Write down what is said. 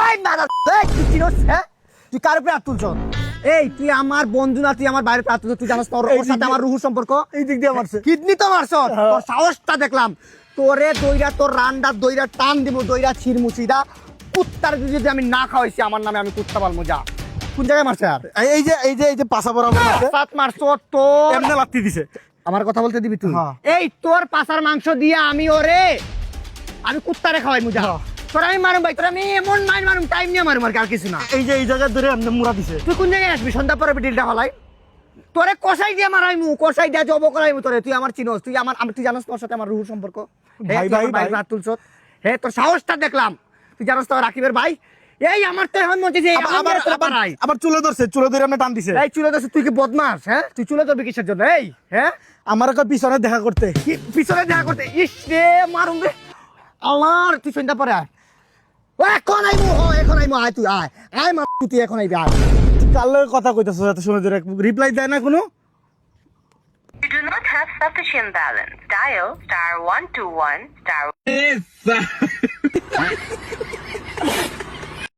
এই মারা তুই চিনোস হ্যাঁ তুই কার উপরে হাত তুলছ এই তুই আমার বন্ধু না তুই আমার বাইরে হাত তুলছ তুই জানাস তোর ওর সাথে আমার রুহু সম্পর্ক এই দিক দিয়ে মারছে কিডনি তো মারছ তোর সাহসটা দেখলাম তোরে দইরা তোর রান্ডা দইরা টান দিব দইরা ছিড়মুছিদা কুত্তার যদি আমি না খাওয়াইছি আমার নামে আমি কুত্তা পালমু যা কোন জায়গায় মারছে আর এই যে পাছা বরাবর মারছে সাত মারছ তোর এমনে লাত্তি দিছে আমার কথা বলতে দিবি তুই হ্যাঁ। এই তোর পাছার মাংস দিয়ে আমি কুত্তারে খাওয়াই মুজা তোর আমি মারুম ভাই তোর আমি এমন মারুম টাইম নিয়ে মারুম আর কিছু না এই যে এই জায়গা ধরে এমনে মুড়া দিছে তুই কোন জায়গায় আসবি সন্ধ্যা পরে ডিলটা হলাই তোরে কষাই দিয়ে মারাইমু কষাই দিয়ে জব করাইমু তোরে তুই আমার চিনোস তুই আমার তুই জানোস তোর সাথে আমার রুহুর সম্পর্ক ভাই হাত তুলছ হে তোর সাহসটা দেখলাম তুই জানোস তো রাকিবের ভাই এই আমার তো এখন মনে হচ্ছে আবার চুলে ধরে এমনি টান দিছে এই চুলে ধরছে তুই কি বদমাস হ্যাঁ তুই চুলে ধরবি কিসের জন্য এই হ্যাঁ আমার একটা পিছনে দেখা করতে কি পিছনে দেখা করতে ইস রে মারুম রে আমার তুই সন্ধ্যা পরে আয় ও এখন আইমু আয় তুই আয় মা তুই এখন আইবি আয় কার লগে কথা কইতাছ এত সময় ধরে রিপ্লাই দেয় না কোনো You do not have sufficient balance. Dial *121*.